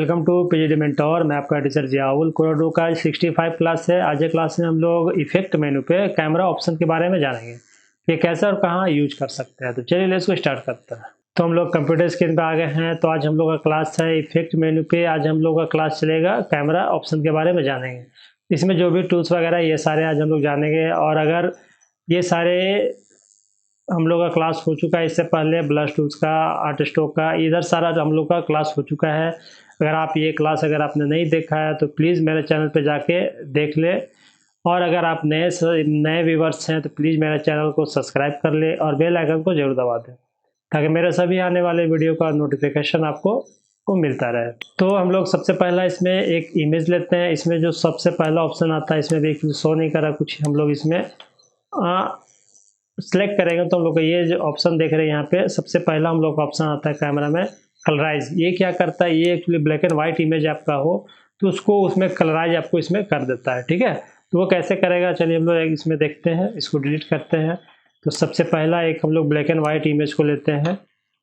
Welcome to PGD mentor. मैं आपका teacher Ziaul कोरोडो का 65 क्लास है। आज के क्लास में हम लोग इफेक्ट मेनू पे कैमरा ऑप्शन के बारे में जानेंगे कि कैसे और कहाँ यूज कर सकते हैं। तो चलिए लेट्स को स्टार्ट करते हैं। तो हम लोग कंप्यूटर स्क्रीन पे आ गए हैं। तो आज हम लोग का क्लास है इफेक्ट मेनू पे। आज हम लोग का क्लास चलेगा कैमरा ऑप्शन के बारे में जानेंगे। इसमें जो भी टूल्स वगैरह ये सारे आज हम लोग जानेंगे। और अगर ये सारे हम लोग का क्लास हो चुका है, इससे पहले ब्लश टूल्स का, आर्टिस्टो का, इधर सारा हम लोग का क्लास हो चुका है। अगर आप ये क्लास अगर आपने नहीं देखा है तो प्लीज़ मेरे चैनल पे जाके देख ले। और अगर आप नए व्यूवर्स हैं तो प्लीज़ मेरे चैनल को सब्सक्राइब कर ले और बेल आइकन को जरूर दबा दें ताकि मेरे सभी आने वाले वीडियो का नोटिफिकेशन आपको मिलता रहे। तो हम लोग सबसे पहला इसमें एक इमेज लेते हैं। इसमें जो सबसे पहला ऑप्शन आता है, इसमें भी शो नहीं करा कुछ, हम लोग इसमें सेलेक्ट करेंगे तो हम लोग को ये जो ऑप्शन देख रहे हैं यहाँ पे सबसे पहला हम लोग का ऑप्शन आता है कैमरा में कलराइज। ये क्या करता है, ये actually black and white image आपका हो तो उसको उसमें कलराइज आपको इसमें कर देता है। ठीक है, तो वो कैसे करेगा चलिए हम लोग इसमें देखते हैं। इसको डिलीट करते हैं। तो सबसे पहला एक हम लोग ब्लैक एंड व्हाइट इमेज को लेते हैं,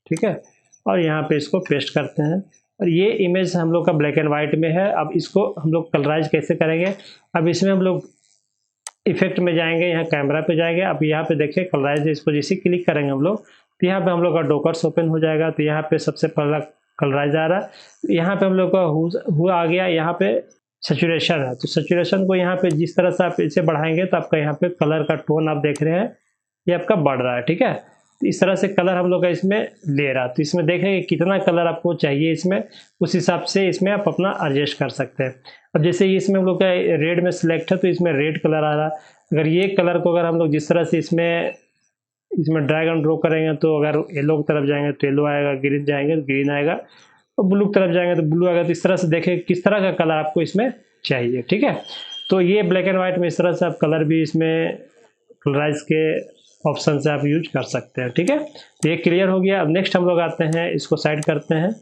ठीक है, और यहाँ पे इसको पेस्ट करते हैं। और ये इमेज हम लोग का ब्लैक एंड व्हाइट में है। अब इसको हम लोग कलराइज कैसे करेंगे, अब इसमें हम लोग इफेक्ट में जाएंगे, यहाँ कैमरा पे जाएंगे। अब यहाँ पे देखिए कलराइज, इसको जैसे क्लिक करेंगे हम लोग तो यहाँ पे हम लोग का डॉकर्स ओपन हो जाएगा। तो यहाँ पे सबसे पहला कलराइज आ रहा है। यहाँ पे हम लोग का हुआ आ गया। यहाँ पे सैचुरेशन है, तो सैचुरेशन को यहाँ पे जिस तरह से आप इसे बढ़ाएंगे तो आपका यहाँ पे कलर का टोन आप देख रहे हैं ये आपका बढ़ रहा है। ठीक है, तो इस तरह से कलर हम लोग का इसमें ले रहा है। तो इसमें देखेंगे कितना कलर आपको चाहिए, इसमें उस हिसाब से इसमें आप अपना एडजस्ट कर सकते हैं। अब जैसे इसमें हम लोग का रेड में सिलेक्ट है तो इसमें रेड कलर आ रहा है। अगर ये कलर को अगर हम लोग जिस तरह से इसमें ड्रैग एंड ड्रॉ करेंगे तो अगर येलो की तरफ जाएंगे तो येलो आएगा, ग्रीन जाएंगे तो ग्रीन आएगा, और ब्लू की तरफ जाएंगे तो ब्लू आएगा। तो इस तरह से देखें किस तरह का कलर आपको इसमें चाहिए। ठीक है, तो ये ब्लैक एंड व्हाइट में इस तरह से आप कलर भी इसमें कलराइज के ऑप्शन से आप यूज कर सकते हैं। ठीक है, तो ये क्लियर हो गया। अब नेक्स्ट हम लोग आते हैं, इसको साइड करते हैं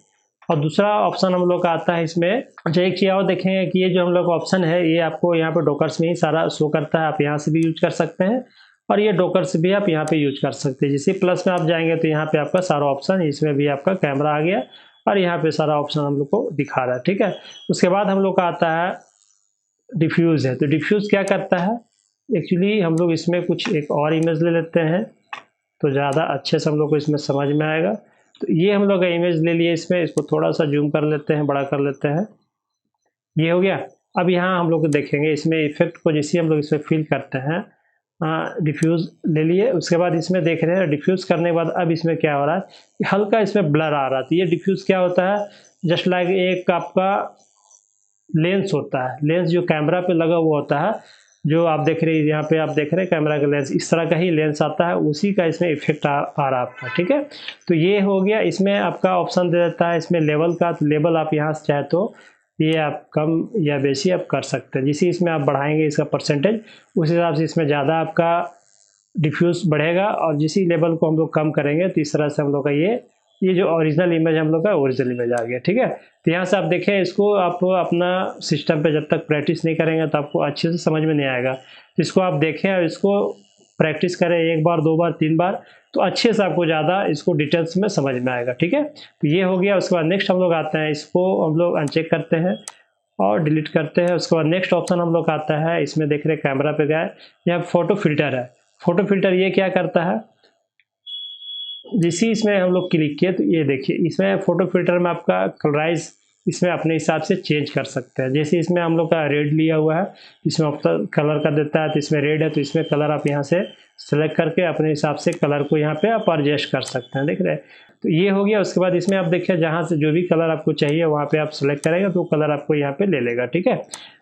और दूसरा ऑप्शन हम लोग का आता है इसमें। अच्छा, एक चीज़ और देखेंगे कि ये जो हम लोग का ऑप्शन है ये आपको यहाँ पे डॉकर्स में ही सारा शो करता है। आप यहाँ से भी यूज कर सकते हैं और ये डॉकर्स भी आप यहाँ पे यूज कर सकते हैं। जैसे प्लस में आप जाएंगे तो यहाँ पे आपका सारा ऑप्शन, इसमें भी आपका कैमरा आ गया और यहाँ पे सारा ऑप्शन हम लोग को दिखा रहा है। ठीक है, उसके बाद हम लोग का आता है डिफ्यूज है। तो डिफ्यूज क्या करता है, एक्चुअली हम लोग इसमें कुछ एक और इमेज ले लेते हैं तो ज़्यादा अच्छे से हम लोग को इसमें समझ में आएगा। तो ये हम लोग का इमेज ले लिए, इसमें इसको थोड़ा सा जूम कर लेते हैं, बड़ा कर लेते हैं, ये हो गया। अब यहाँ हम लोग देखेंगे इसमें इफेक्ट को जैसे हम लोग इसमें फील करते हैं, डिफ्यूज ले लिए। उसके बाद इसमें देख रहे हैं डिफ्यूज करने के बाद अब इसमें क्या हो रहा है, हल्का इसमें ब्लर आ रहा है। तो ये डिफ्यूज क्या होता है, जस्ट लाइक एक आपका लेंस होता है, लेंस जो कैमरा पे लगा हुआ होता है, जो आप देख रहे हैं यहाँ पे आप देख रहे हैं कैमरा का लेंस, इस तरह का ही लेंस आता है, उसी का इसमें इफेक्ट आ रहा है आपका। ठीक है, तो ये हो गया। इसमें आपका ऑप्शन दे देता है इसमें लेवल का। तो लेवल आप यहाँ से चाहे तो ये आप कम या बेसी आप कर सकते हैं। जिसे इसमें आप बढ़ाएंगे इसका परसेंटेज, उस हिसाब से इसमें ज़्यादा आपका डिफ्यूज बढ़ेगा, और जिसी लेवल को हम लोग कम करेंगे तो इस तरह से हम लोग का ये जो ओरिजिनल इमेज हम लोग का ओरिजिनल इमेज आ गया। ठीक है, तो यहाँ से आप देखें, इसको आप अपना सिस्टम पे जब तक प्रैक्टिस नहीं करेंगे तो आपको अच्छे से समझ में नहीं आएगा। तो इसको आप देखें और इसको प्रैक्टिस करें 1 बार 2 बार 3 बार, तो अच्छे से आपको ज़्यादा इसको डिटेल्स में समझ में आएगा। ठीक है, तो ये हो गया। उसके बाद नेक्स्ट हम लोग आते हैं, इसको हम लोग अनचेक करते हैं और डिलीट करते हैं। उसके बाद नेक्स्ट ऑप्शन हम लोग आता है, इसमें देख रहे कैमरा पे गए, यहाँ फोटो फिल्टर है। फोटो फिल्टर ये क्या करता है, जिसी इसमें हम लोग क्लिक किए तो ये देखिए इसमें फोटो फिल्टर में आपका कलराइज इसमें अपने हिसाब से चेंज कर सकते हैं। जैसे इसमें हम लोग का रेड लिया हुआ है, इसमें आपका कलर का देता है, तो इसमें रेड है तो इसमें कलर आप यहाँ से सेलेक्ट करके अपने हिसाब से कलर को यहाँ पे आप एडजस्ट कर सकते हैं। देख रहे हैं, तो ये हो गया। उसके बाद इसमें आप देखिए जहाँ से जो भी कलर आपको चाहिए वहाँ पे आप सेलेक्ट करेंगे तो कलर आपको यहाँ पे ले लेगा। ठीक है,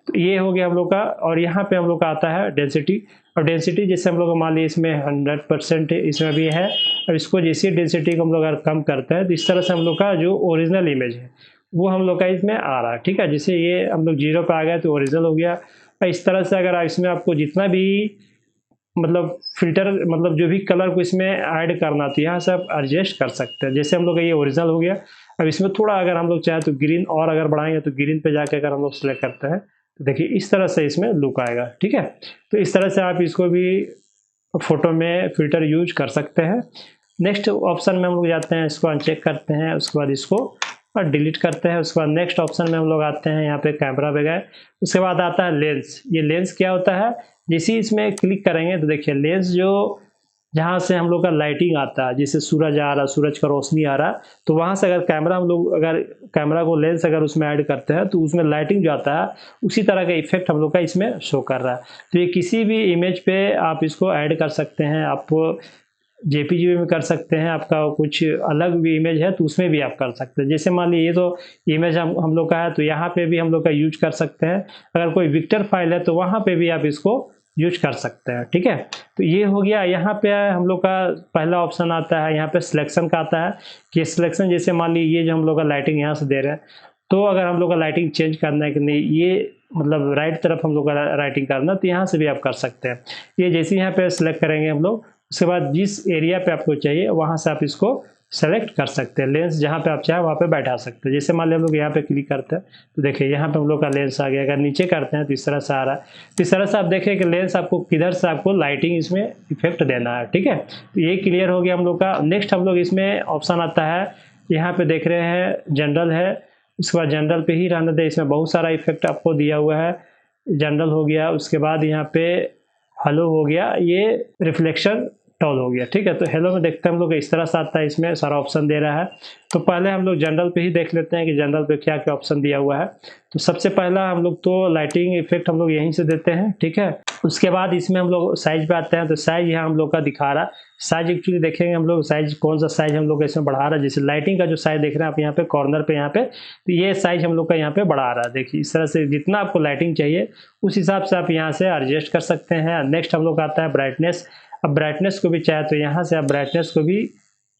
तो ये हो गया हम लोग का। और यहाँ पे हम लोग का आता है डेंसिटी। और डेंसिटी जैसे हम लोग मान लीजिए इसमें 100% इसमें भी है, और इसको जैसी डेंसिटी को हम लोग अगर कम करते हैं तो इस तरह से हम लोग का जो ओरिजिनल इमेज है वो हम लोग का इसमें आ रहा है। ठीक है, जैसे ये हम लोग 0 पे आ गए तो ओरिजिनल हो गया। और इस तरह से अगर इसमें आपको जितना भी मतलब फिल्टर मतलब जो भी कलर को इसमें ऐड करना तो यहाँ से आप एडजस्ट कर सकते हैं। जैसे हम लोग का ये ओरिजिनल हो गया। अब इसमें थोड़ा अगर हम लोग चाहे तो ग्रीन और अगर बढ़ाएंगे तो ग्रीन पे जाके अगर हम लोग सेलेक्ट करते हैं तो देखिए इस तरह से इसमें लुक आएगा। ठीक है, तो इस तरह से आप इसको भी फोटो में फिल्टर यूज कर सकते हैं। नेक्स्ट ऑप्शन में हम लोग जाते हैं, इसको अनचेक करते हैं। उसके बाद इसको और डिलीट करते हैं। उसके बाद नेक्स्ट ऑप्शन में हम लोग आते हैं, यहाँ पे कैमरा पे गए, उसके बाद आता है लेंस। ये लेंस क्या होता है, जैसे ही इसमें क्लिक करेंगे तो देखिए लेंस जो जहाँ से हम लोग का लाइटिंग आता है, जैसे सूरज आ रहा, सूरज का रोशनी आ रहा, तो वहाँ से अगर कैमरा हम लोग अगर कैमरा को लेंस अगर उसमें ऐड करते हैं तो उसमें लाइटिंग जो आता है उसी तरह का इफेक्ट हम लोग का इसमें शो कर रहा है। तो ये किसी भी इमेज पे आप इसको ऐड कर सकते हैं, आप जेपीजी में कर सकते हैं, आपका कुछ अलग भी इमेज है तो उसमें भी आप कर सकते हैं। जैसे मान लीजिए ये तो इमेज हम लोग का है, तो यहाँ पे भी हम लोग का यूज कर सकते हैं। अगर कोई विक्टर फाइल है तो वहाँ पे भी आप इसको यूज कर सकते हैं, ठीक है। तो ये हो गया। यहाँ पे हम लोग का पहला ऑप्शन आता है, यहाँ पे सिलेक्शन का आता है कि सिलेक्शन, जैसे मान लीजिए ये जो हम लोग का लाइटिंग यहाँ से दे रहे हैं, तो अगर हम लोग का लाइटिंग चेंज करना है कि नहीं, ये मतलब राइट तरफ हम लोग का राइटिंग करना, तो यहाँ से भी आप कर सकते हैं। ये जैसे यहाँ पे सिलेक्ट करेंगे हम लोग, उसके बाद जिस एरिया पे आपको चाहिए वहाँ से आप इसको सेलेक्ट कर सकते हैं। लेंस जहाँ पे आप चाहे वहाँ पे बैठा सकते हैं। जैसे मान लीजिए हम लोग यहाँ पे क्लिक करते हैं तो देखिए यहाँ पे हम लोग का लेंस आ गया। अगर नीचे करते हैं तो इस तरह से आ रहा है। तो इस तरह से आप देखिए कि लेंस आपको किधर से आपको लाइटिंग इसमें इफेक्ट देना है, ठीक है। तो ये क्लियर हो गया हम लोग का। नेक्स्ट हम लोग इसमें ऑप्शन आता है, यहाँ पे देख रहे हैं जनरल है, उसके बाद जनरल पे ही रहने दें। इसमें बहुत सारा इफेक्ट आपको दिया हुआ है। जनरल हो गया, उसके बाद यहाँ पे हेलो हो गया, ये रिफ्लेक्शन टॉल हो गया, ठीक है। तो हेलो में देखते हैं हम लोग इस तरह से आता है, इसमें सारा ऑप्शन दे रहा है। तो पहले हम लोग जनरल पे ही देख लेते हैं कि जनरल पे क्या क्या ऑप्शन दिया हुआ है। तो सबसे पहला हम लोग तो लाइटिंग इफेक्ट हम लोग यहीं से देते हैं, ठीक है। उसके बाद इसमें हम लोग साइज पे आते हैं, तो साइज यहाँ हम लोग का दिखा रहा है। साइज एक्चुअली देखेंगे हम लोग साइज कौन सा साइज हम लोग इसमें बढ़ा रहा है। जैसे लाइटिंग का जो साइज देख रहे हैं आप यहाँ पे कॉर्नर पे, यहाँ पे तो ये साइज हम लोग का यहाँ पे बढ़ा रहा है। देखिए इस तरह से जितना आपको लाइटिंग चाहिए उस हिसाब से आप यहाँ से एडजस्ट कर सकते हैं। नेक्स्ट हम लोग आता है ब्राइटनेस। अब ब्राइटनेस को भी चाहे तो यहाँ से आप ब्राइटनेस को भी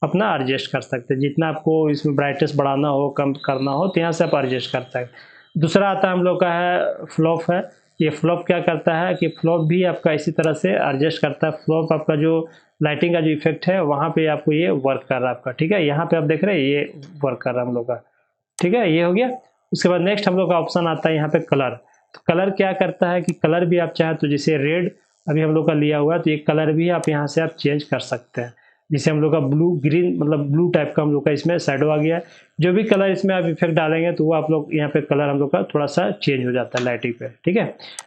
अपना एडजस्ट कर सकते हैं। जितना आपको इसमें ब्राइटनेस बढ़ाना हो, कम करना हो, तो यहाँ से आप एडजस्ट कर सकते हैं। दूसरा आता है हम लोग का है फ्लॉप है। ये फ्लॉप क्या करता है कि फ्लॉप भी आपका इसी तरह से एडजस्ट करता है। फ्लॉप आपका जो लाइटिंग का जो इफेक्ट है वहाँ पे आपको ये वर्क कर रहा है आपका, ठीक है। यहाँ पे आप देख रहे हैं ये वर्क कर रहा है हम लोग का, ठीक है। ये हो गया। उसके बाद नेक्स्ट हम लोग का ऑप्शन आता है यहाँ पे कलर। तो कलर क्या करता है कि कलर भी आप चाहे तो जैसे रेड अभी हम लोग का लिया हुआ है, तो ये कलर भी आप यहाँ से आप चेंज कर सकते हैं। जैसे हम लोग का ब्लू ग्रीन मतलब ब्लू टाइप का हम लोग का इसमें शैडो आ गया। जो भी कलर इसमें आप इफेक्ट डालेंगे तो वो आप लोग यहाँ पे कलर हम लोग का थोड़ा सा चेंज हो जाता है लाइटिंग पे, ठीक है।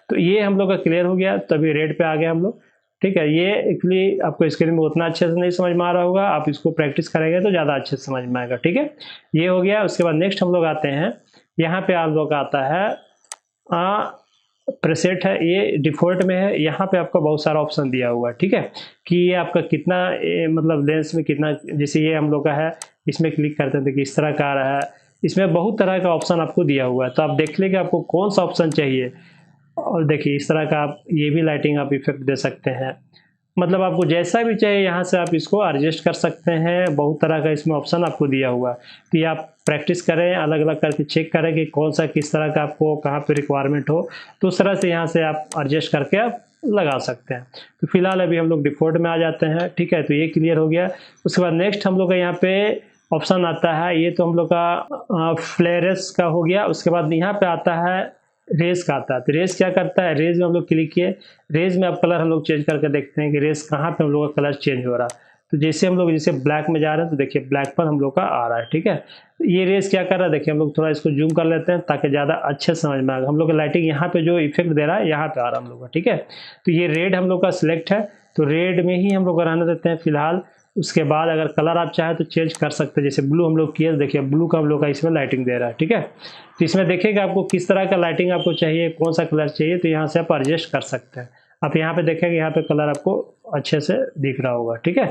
तो ये हम लोग का क्लियर हो गया। तो अभी रेड पे आ गया हम लोग, ठीक है। ये एक्चुअली आपको स्क्रीन में उतना अच्छे से नहीं समझ में आ रहा होगा, आप इसको प्रैक्टिस करेंगे तो ज़्यादा अच्छे से समझ में आएगा, ठीक है। ये हो गया। उसके बाद नेक्स्ट हम लोग आते हैं, यहाँ पे आप लोग का आता है प्रेसेट है। ये डिफॉल्ट में है। यहाँ पे आपका बहुत सारा ऑप्शन दिया हुआ है, ठीक है, कि ये आपका कितना मतलब लेंस में कितना, जैसे ये हम लोग का है, इसमें क्लिक करते हैं देखिए इस तरह का आ रहा है। इसमें बहुत तरह का ऑप्शन आपको दिया हुआ है, तो आप देख लेंगे आपको कौन सा ऑप्शन चाहिए। और देखिए इस तरह का आप ये भी लाइटिंग आप इफेक्ट दे सकते हैं। मतलब आपको जैसा भी चाहिए यहाँ से आप इसको एडजस्ट कर सकते हैं। बहुत तरह का इसमें ऑप्शन आपको दिया हुआ है, तो ये आप प्रैक्टिस करें, अलग अलग करके चेक करें कि कौन सा किस तरह का आपको कहाँ पे रिक्वायरमेंट हो, तो उस तरह से यहाँ से आप एडजस्ट करके आप लगा सकते हैं। तो फिलहाल अभी हम लोग डिफॉल्ट में आ जाते हैं, ठीक है। तो ये क्लियर हो गया। उसके बाद नेक्स्ट हम लोग का यहाँ पे ऑप्शन आता है, ये तो हम लोग का फ्लेयर्स का हो गया। उसके बाद यहाँ पे आता है रेज का आता है। तो रेज क्या करता है, रेज में हम लोग क्लिक किए, रेज में आप कलर हम लोग चेंज करके देखते हैं कि रेज कहाँ पे हम लोग का कलर चेंज हो रहा है। तो जैसे हम लोग जैसे ब्लैक में जा रहे हैं तो देखिए ब्लैक पर हम लोग का आ रहा है, ठीक है। तो ये रेज क्या कर रहा है, देखिए हम लोग थोड़ा इसको जूम कर लेते हैं ताकि ज़्यादा अच्छे समझ में आए। हम लोग का लाइटिंग यहाँ पे जो इफेक्ट दे रहा है यहाँ पे आ रहा है हम लोग का, ठीक है। तो ये रेड हम लोग का सिलेक्ट है, तो रेड में ही हम लोग रहने देते हैं फिलहाल। उसके बाद अगर कलर आप चाहे तो चेंज कर सकते हैं। जैसे ब्लू हम लोग किए, देखिए ब्लू का हम लोग का इसमें लाइटिंग दे रहा है, ठीक है। तो इसमें देखिएगा आपको किस तरह का लाइटिंग आपको चाहिए, कौन सा कलर चाहिए, तो यहाँ से आप एडजस्ट कर सकते हैं। आप यहाँ पे देखेंगे यहाँ पे कलर आपको अच्छे से दिख रहा होगा, ठीक है।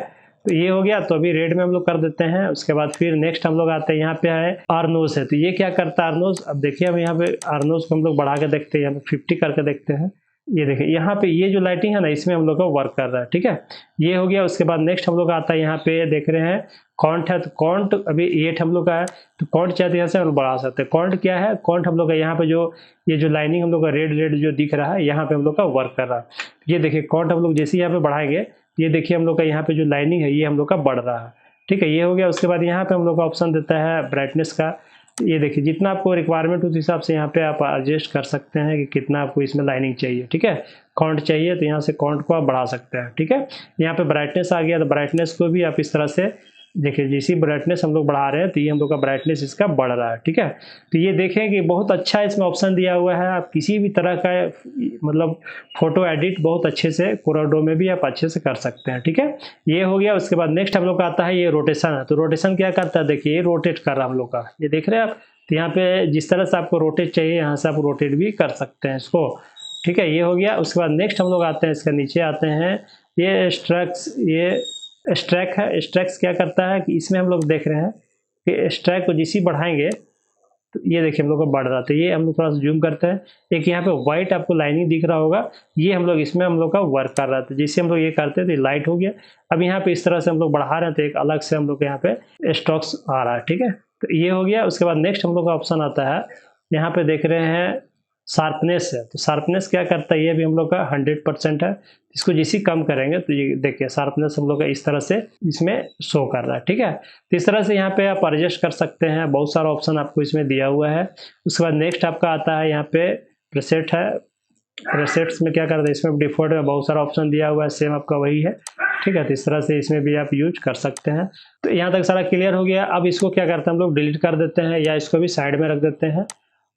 तो ये हो गया। तो अभी रेड में हम लोग कर देते हैं। उसके बाद फिर नेक्स्ट हम लोग आते हैं, यहाँ पे है आर्नोज है। तो ये क्या करता है आर्नोज, अब देखिए हम यहाँ पे आर्नोज को हम लोग बढ़ा के देखते हैं, यहाँ पे 50 करके देखते हैं। ये देखिए यहाँ पे ये जो लाइटिंग है ना इसमें हम लोग का वर्क कर रहा है, ठीक है। ये हो गया। उसके बाद नेक्स्ट हम लोग आता है, यहाँ पे देख रहे हैं कॉन्ट है। तो कॉन्ट अभी 8 हम लोग का है, तो कॉन्ट चाहते यहाँ से हम बढ़ा सकते हैं। कॉन्ट क्या है, कॉन्ट हम लोग का यहाँ पे जो ये जो लाइनिंग हम लोग का रेड रेड जो दिख रहा है यहाँ पे हम लोग का वर्क कर रहा है। ये देखिए कॉन्ट हम लोग जैसे यहाँ पे बढ़ाएंगे, ये देखिए हम लोग का यहाँ पे जो लाइनिंग है ये हम लोग का बढ़ रहा है, ठीक है। ये हो गया। उसके बाद यहाँ पे हम लोग का ऑप्शन देता है ब्राइटनेस का। ये देखिए जितना आपको रिक्वायरमेंट उस हिसाब से यहाँ पे आप एडजस्ट कर सकते हैं कि कितना आपको इसमें लाइनिंग चाहिए, ठीक है। कॉन्ट चाहिए तो यहाँ से कॉन्ट को आप बढ़ा सकते हैं, ठीक है। यहाँ पे ब्राइटनेस आ गया, तो ब्राइटनेस को भी आप इस तरह से देखिए जैसी ब्राइटनेस हम लोग बढ़ा रहे हैं तो ये हम लोग का ब्राइटनेस इसका बढ़ रहा है, ठीक है। तो ये देखें कि बहुत अच्छा इसमें ऑप्शन दिया हुआ है, आप किसी भी तरह का मतलब फ़ोटो एडिट बहुत अच्छे से कोराडो में भी आप अच्छे से कर सकते हैं, ठीक है। ये हो गया। उसके बाद नेक्स्ट हम लोग का आता है ये रोटेशन है। तो रोटेशन क्या करता है, देखिए ये रोटेट कर रहा है हम लोग का, ये देख रहे हैं आप। तो यहाँ पे जिस तरह से आपको रोटेट चाहिए यहाँ से आप रोटेट भी कर सकते हैं इसको, ठीक है। ये हो गया। उसके बाद नेक्स्ट हम लोग आते हैं, इसके नीचे आते हैं, ये स्ट्रैक्स, ये स्ट्रैक है। स्ट्रैक्स क्या करता है कि इसमें हम लोग देख रहे हैं कि स्ट्रैक को जिस ही बढ़ाएंगे तो ये देखिए हम लोग का बढ़ रहा था। ये हम लोग थोड़ा सा जूम करते हैं, एक यहाँ पे व्हाइट आपको लाइनिंग दिख रहा होगा, ये हम लोग इसमें हम लोग का वर्क कर रहा था। जैसे हम लोग ये करते हैं तो ये लाइट हो गया। अब यहाँ पे इस तरह से हम लोग बढ़ा रहे हैं तो एक अलग से हम लोग यहाँ पे स्ट्रोक्स आ रहा है, ठीक है। तो ये हो गया। उसके बाद नेक्स्ट हम लोग का ऑप्शन आता है, यहाँ पे देख रहे हैं शार्पनेस है। तो शार्पनेस क्या करता है, ये भी हम लोग का 100% है। इसको जैसे कम करेंगे तो ये देखिए शार्पनेस हम लोग का इस तरह से इसमें शो कर रहा है, ठीक है। तो इस तरह से यहाँ पे आप एडजस्ट कर सकते हैं, बहुत सारा ऑप्शन आपको इसमें दिया हुआ है। उसके बाद नेक्स्ट आपका आता है यहाँ पे प्रीसेट है। प्रीसेट्स में क्या करते हैं, इसमें डिफॉल्ट में बहुत सारा ऑप्शन दिया हुआ है, सेम आपका वही है, ठीक है। तो इस तरह से इसमें भी आप यूज कर सकते हैं। तो यहाँ तक सारा क्लियर हो गया। अब इसको क्या करते हैं हम लोग डिलीट कर देते हैं या इसको भी साइड में रख देते हैं।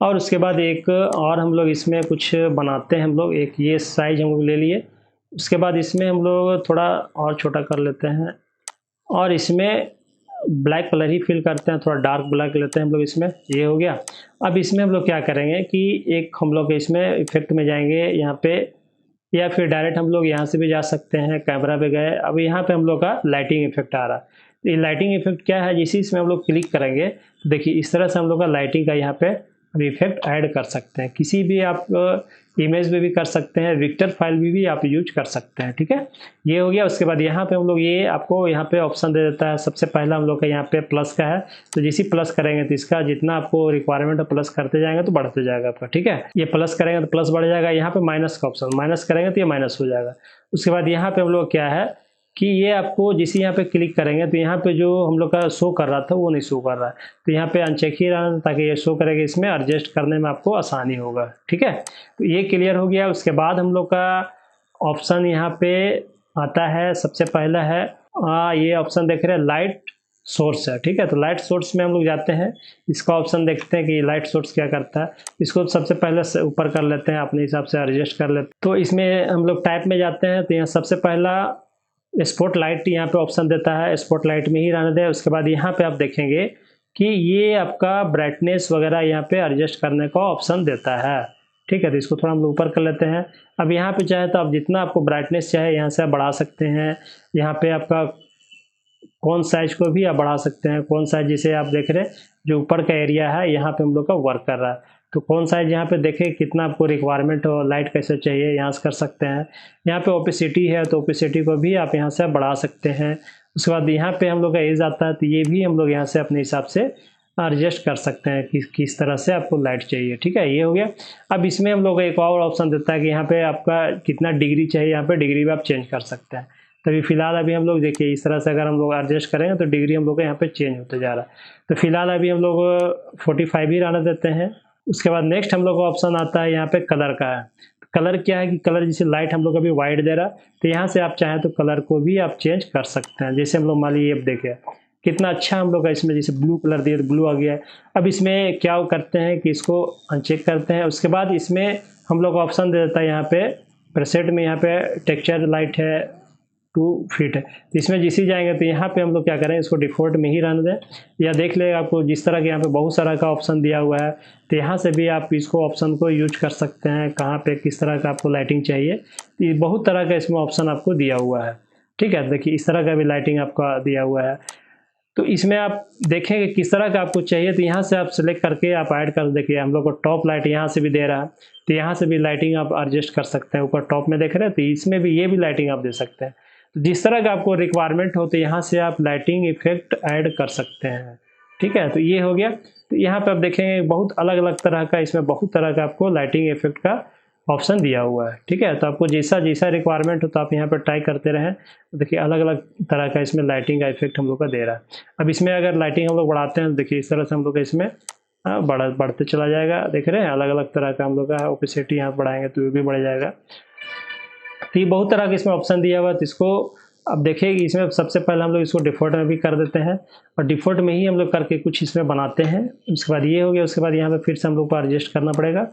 और उसके बाद एक और हम लोग इसमें कुछ बनाते हैं, हम लोग एक ये साइज हम लोग ले लिए। उसके बाद इसमें हम लोग थोड़ा और छोटा कर लेते हैं और इसमें ब्लैक कलर ही फिल करते हैं, थोड़ा डार्क ब्लैक लेते हैं हम लोग इसमें। ये हो गया। अब इसमें हम लोग क्या करेंगे कि एक हम लोग इसमें इफेक्ट में जाएंगे यहाँ पे, या फिर डायरेक्ट हम लोग यहाँ से भी जा सकते हैं, कैमरा पे गए। अब यहाँ पे हम लोग का लाइटिंग इफेक्ट आ रहा है। ये लाइटिंग इफेक्ट क्या है, जिस इसमें हम लोग क्लिक करेंगे देखिए इस तरह से हम लोग का लाइटिंग का यहाँ पे इफेक्ट ऐड कर सकते हैं। किसी भी आप इमेज में भी कर सकते हैं, विक्टर फाइल में भी आप यूज कर सकते हैं, ठीक है। ये हो गया। उसके बाद यहाँ पे हम लोग ये आपको यहाँ पे ऑप्शन दे देता है। सबसे पहला हम लोग का यहाँ पे प्लस का है, तो जैसे प्लस करेंगे तो इसका जितना आपको रिक्वायरमेंट है प्लस करते जाएंगे तो बढ़ते जाएगा आपका, ठीक है। ये प्लस करेंगे तो प्लस बढ़ जाएगा। यहाँ पे माइनस का ऑप्शन, माइनस करेंगे तो ये माइनस हो जाएगा। उसके बाद यहाँ पे हम लोग क्या है कि ये आपको जिस यहाँ पे क्लिक करेंगे तो यहाँ पे जो हम लोग का शो कर रहा था वो नहीं शो कर रहा है, तो यहाँ पे अनचेक ही रहना ताकि ये शो करेगा, इसमें एडजस्ट करने में आपको आसानी होगा, ठीक है। तो ये क्लियर हो गया। उसके बाद हम लोग का ऑप्शन यहाँ पे आता है, सबसे पहला है ये ऑप्शन देख रहे हैं लाइट सोर्स है, ठीक है। तो लाइट सोर्स में हम लोग जाते हैं, इसका ऑप्शन देखते हैं कि लाइट सोर्स क्या करता है। इसको सबसे पहले से ऊपर कर लेते हैं, अपने हिसाब से एडजस्ट कर लेते हैं। तो इसमें हम लोग टाइप में जाते हैं, तो यहाँ सबसे पहला स्पॉट लाइट यहाँ पे ऑप्शन देता है, स्पॉट लाइट में ही रहने दें। उसके बाद यहाँ पे आप देखेंगे कि ये आपका ब्राइटनेस वगैरह यहाँ पे एडजस्ट करने का ऑप्शन देता है, ठीक है। तो इसको थोड़ा हम लोग ऊपर कर लेते हैं। अब यहाँ पे चाहे तो आप जितना आपको ब्राइटनेस चाहे यहाँ से आप बढ़ा सकते हैं। यहाँ पे आपका कौन साइज को भी आप बढ़ा सकते हैं, कौन साइज जिसे आप देख रहे हैं जो ऊपर का एरिया है यहाँ पे हम लोग का वर्क कर रहा है, तो कौन साइज यहाँ पे देखें कितना आपको रिक्वायरमेंट हो, लाइट कैसे चाहिए यहाँ से कर सकते हैं। यहाँ पे ओपेसिटी है तो ओपेसिटी को भी आप यहाँ से बढ़ा सकते हैं। उसके बाद यहाँ पे हम लोग का एज आता है, तो ये भी हम लोग यहाँ से अपने हिसाब से एडजस्ट कर सकते हैं कि किस तरह से आपको लाइट चाहिए, ठीक है। ये हो गया। अब इसमें हम लोग एक और ऑप्शन देता है कि यहाँ पे आपका कितना डिग्री चाहिए, यहाँ पे डिग्री भी आप चेंज कर सकते हैं। तभी फिलहाल अभी हम लोग देखिए इस तरह से अगर हम लोग एडजस्ट करेंगे तो डिग्री हम लोग का यहाँ पे चेंज होते जा रहा है। तो फिलहाल अभी हम लोग 45 ही रहने देते हैं। उसके बाद नेक्स्ट हम लोग का ऑप्शन आता है यहाँ पे कलर का है। कलर क्या है कि कलर जैसे लाइट हम लोग अभी वाइट दे रहा, तो यहाँ से आप चाहें तो कलर को भी आप चेंज कर सकते हैं। जैसे हम लोग मान लीजिए देखिए कितना अच्छा हम लोग का इसमें जैसे ब्लू कलर दिया तो ब्लू आ गया है। अब इसमें क्या करते हैं कि इसको अनचेक करते हैं। उसके बाद इसमें हम लोग ऑप्शन दे देता है यहाँ पे प्रीसेट में, यहाँ पे टेक्सचर लाइट है 2 फीट है। इसमें जिसे जाएंगे तो यहाँ पे हम लोग क्या करें, इसको डिफ़ॉल्ट में ही रहने दें, या देख ले आपको जिस तरह के यहाँ पे बहुत सारा का ऑप्शन दिया हुआ है, तो यहाँ से भी आप इसको ऑप्शन को यूज कर सकते हैं, कहाँ पे किस तरह का आपको लाइटिंग चाहिए। ये बहुत तरह का इसमें ऑप्शन आपको दिया हुआ है, ठीक है। देखिए इस तरह का भी लाइटिंग आपका दिया हुआ है। तो इसमें आप देखेंगे किस तरह का आपको चाहिए, तो यहाँ से आप सेलेक्ट करके आप ऐड कर देखिए हम लोग को टॉप लाइट यहाँ से भी दे रहा है, तो यहाँ से भी लाइटिंग आप एडजस्ट कर सकते हैं। ऊपर टॉप में देख रहे हैं तो इसमें भी ये भी लाइटिंग आप दे सकते हैं। तो जिस तरह का आपको रिक्वायरमेंट हो तो यहाँ से आप लाइटिंग इफेक्ट ऐड कर सकते हैं, ठीक है। तो ये हो गया। तो यहाँ पे आप देखेंगे बहुत अलग अलग तरह का, इसमें बहुत तरह का आपको लाइटिंग इफेक्ट का ऑप्शन दिया हुआ है, ठीक है। तो आपको जैसा जैसा रिक्वायरमेंट हो तो आप यहाँ पर ट्राई करते रहें। तो देखिए अलग अलग तरह का इसमें लाइटिंग का इफेक्ट हम लोग का दे रहा है। अब इसमें अगर लाइटिंग हम लोग बढ़ाते हैं तो देखिए इस तरह से हम लोग का इसमें बढ़ते चला जाएगा। देख रहे हैं अलग अलग तरह का हम लोग का ओपेसिटी यहाँ बढ़ाएंगे तो ये भी बढ़ जाएगा। तो ये बहुत तरह का इसमें ऑप्शन दिया हुआ है, तो इसको अब देखिए इसमें सबसे पहले हम लोग इसको डिफ़ॉल्ट में भी कर देते हैं और डिफ़ॉल्ट में ही हम लोग करके कुछ इसमें बनाते हैं। उसके बाद ये हो गया, उसके बाद यहाँ पे फिर से हम लोग को एडजस्ट करना पड़ेगा।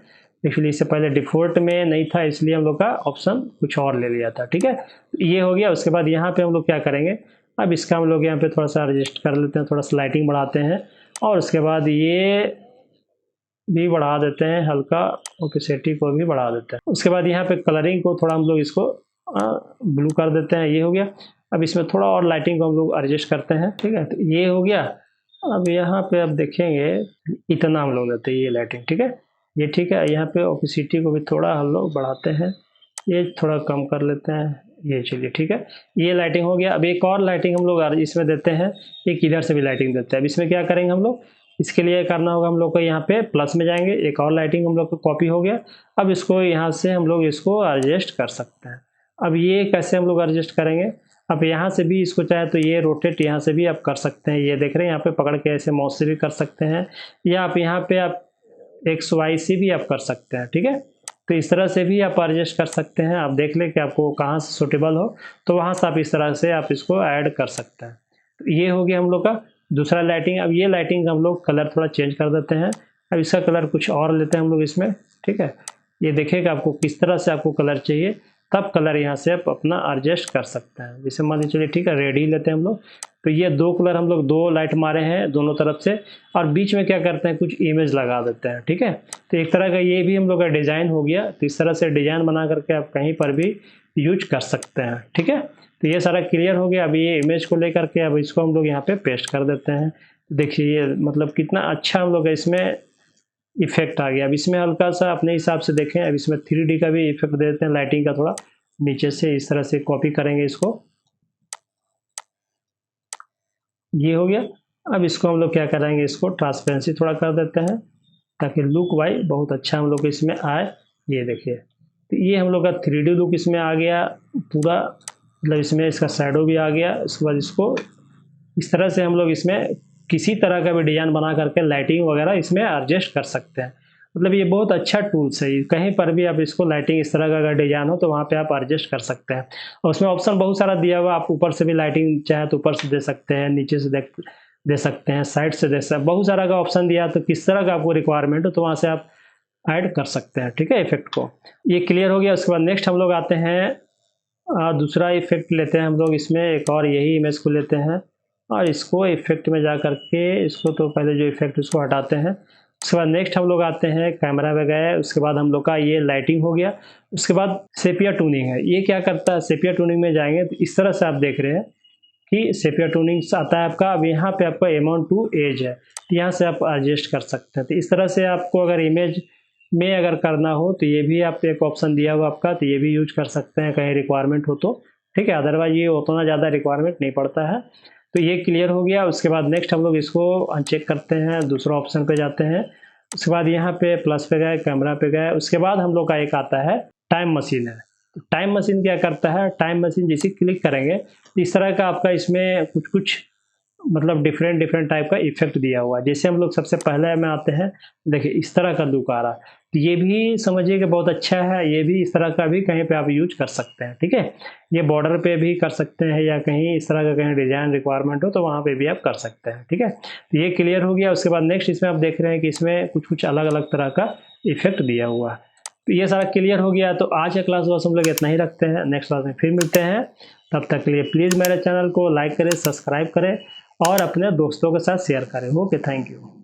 एक्चुअली इससे पहले डिफ़ॉल्ट में नहीं था, इसलिए हम लोग का ऑप्शन कुछ और ले लिया था, ठीक है। ये हो गया। उसके बाद यहाँ पे हम लोग क्या करेंगे, अब इसका हम लोग यहाँ पे थोड़ा सा एडजस्ट कर लेते हैं, थोड़ा सा लाइटिंग बढ़ाते हैं और उसके बाद ये भी बढ़ा देते हैं, हल्का ओपेसिटी को भी बढ़ा देते हैं। उसके बाद यहाँ पे कलरिंग को थोड़ा हम लोग इसको ब्लू कर देते हैं। ये हो गया। अब इसमें थोड़ा और लाइटिंग को हम लोग एडजस्ट करते हैं, ठीक है। तो ये हो गया। अब यहाँ पे अब देखेंगे इतना हम लोग लेते हैं ये लाइटिंग, ठीक है, ये ठीक है। यहाँ पे ओपेसिटी को भी थोड़ा हम लोग बढ़ाते हैं, ये थोड़ा कम कर लेते हैं, ये चलिए ठीक है। ये लाइटिंग हो गया। अब एक और लाइटिंग हम लोग इसमें देते हैं, एक इधर से भी लाइटिंग देते हैं। अब इसमें क्या करेंगे हम लोग, इसके लिए करना होगा हम लोग को यहाँ पे प्लस में जाएंगे, एक और लाइटिंग हम लोग को कॉपी हो गया। अब इसको यहाँ से हम लोग इसको एडजस्ट कर सकते हैं। अब ये कैसे हम लोग एडजस्ट करेंगे, अब यहाँ से भी इसको चाहे तो ये रोटेट यहाँ से भी आप कर सकते हैं। ये देख रहे हैं यहाँ पे पकड़ के ऐसे माउस से भी कर सकते हैं, या आप यहाँ पे आप XY से भी आप कर सकते हैं, ठीक है। तो इस तरह से भी आप एडजस्ट कर सकते हैं। आप देख लें कि आपको कहाँ से सूटेबल हो, तो वहाँ से आप इस तरह से आप इसको ऐड कर सकते हैं। तो ये हो गया हम लोग का दूसरा लाइटिंग। अब ये लाइटिंग हम लोग कलर थोड़ा चेंज कर देते हैं। अब इसका कलर कुछ और लेते हैं हम लोग इसमें, ठीक है। ये देखिएगा आपको किस तरह से आपको कलर चाहिए, तब कलर यहाँ से आप अपना एडजस्ट कर सकते हैं। जैसे मान लीजिए, चलिए ठीक है, रेड ही लेते हैं हम लोग। तो ये दो कलर हम लोग, दो लाइट मारे हैं दोनों तरफ से, और बीच में क्या करते हैं, कुछ इमेज लगा देते हैं, ठीक है। तो एक तरह का ये भी हम लोग का डिज़ाइन हो गया। तो इस तरह से डिज़ाइन बना करके आप कहीं पर भी यूज कर सकते हैं, ठीक है। तो ये सारा क्लियर हो गया। अब ये इमेज को लेकर के अब इसको हम लोग यहाँ पे पेस्ट कर देते हैं। देखिए ये मतलब कितना अच्छा हम लोग इसमें इफेक्ट आ गया। अब इसमें हल्का सा अपने हिसाब से देखें, अब इसमें 3D का भी इफेक्ट दे देते हैं, लाइटिंग का थोड़ा नीचे से इस तरह से कॉपी करेंगे इसको। ये हो गया। अब इसको हम लोग क्या करेंगे, इसको ट्रांसपेरेंसी थोड़ा कर देते हैं ताकि लुक वाइज बहुत अच्छा हम लोग इसमें आए। ये देखिए, तो ये हम लोग का 3D लुक इसमें आ गया पूरा, मतलब इसमें इसका शैडो भी आ गया। उसके बाद इसको इस तरह से हम लोग इसमें किसी तरह का भी डिज़ाइन बना करके लाइटिंग वगैरह इसमें एडजस्ट कर सकते हैं। मतलब ये बहुत अच्छा टूल्स है। कहीं पर भी आप इसको लाइटिंग इस तरह का अगर डिज़ाइन हो तो वहाँ पे आप एडजस्ट कर सकते हैं। और उसमें ऑप्शन बहुत सारा दिया हुआ, आप ऊपर से भी लाइटिंग चाहे तो ऊपर से दे सकते हैं, नीचे से दे सकते हैं, साइड से दे सकते हैं, बहुत सारा का ऑप्शन दिया। तो किस तरह का आपको रिक्वायरमेंट हो तो वहाँ से आप ऐड कर सकते हैं, ठीक है, इफेक्ट को। ये क्लियर हो गया। उसके बाद नेक्स्ट हम लोग आते हैं दूसरा इफेक्ट लेते हैं हम लोग इसमें, एक और यही इमेज को लेते हैं और इसको इफेक्ट में जा करके इसको, तो पहले जो इफेक्ट उसको हटाते हैं। उसके बाद नेक्स्ट हम लोग आते हैं कैमरा पे गए। उसके बाद हम लोग का ये लाइटिंग हो गया। उसके बाद सेपिया टूनिंग है। ये क्या करता है, सेपिया टूनिंग में जाएंगे तो इस तरह से आप देख रहे हैं कि सेपिया टूनिंग आता है आपका। अब यहाँ पे आपका अमाउंट टू एज है, तो यहाँ से आप एडजस्ट कर सकते हैं। तो इस तरह से आपको अगर इमेज में अगर करना हो तो ये भी आप एक ऑप्शन दिया हुआ आपका, तो ये भी यूज कर सकते हैं कहीं रिक्वायरमेंट हो तो, ठीक है। अदरवाइज ये उतना ज़्यादा रिक्वायरमेंट नहीं पड़ता है। तो ये क्लियर हो गया। उसके बाद नेक्स्ट हम लोग इसको अनचेक करते हैं, दूसरा ऑप्शन पे जाते हैं। उसके बाद यहाँ पे प्लस पे गए, कैमरा पे गए। उसके बाद हम लोग का एक आता है टाइम मशीन है। तो टाइम मशीन क्या करता है, टाइम मशीन जैसे क्लिक करेंगे तो इस तरह का आपका इसमें कुछ मतलब डिफरेंट टाइप का इफेक्ट दिया हुआ है। जैसे हम लोग सबसे पहले में आते हैं, देखिए इस तरह का लुक आ रहा है। तो ये भी समझिए कि बहुत अच्छा है। ये भी इस तरह का भी कहीं पे आप यूज कर सकते हैं, ठीक है। ये बॉर्डर पे भी कर सकते हैं, या कहीं इस तरह का कहीं डिजाइन रिक्वायरमेंट हो तो वहाँ पे भी आप कर सकते हैं, ठीक है। तो ये क्लियर हो गया। उसके बाद नेक्स्ट इसमें आप देख रहे हैं कि इसमें कुछ अलग अलग तरह का इफेक्ट दिया हुआ है। तो ये सारा क्लियर हो गया। तो आज का क्लास बस हम लोग इतना ही रखते हैं, नेक्स्ट क्लास में फिर मिलते हैं। तब तक के लिए प्लीज़ मेरे चैनल को लाइक करें, सब्सक्राइब करें और अपने दोस्तों के साथ शेयर करें। Okay, thank you.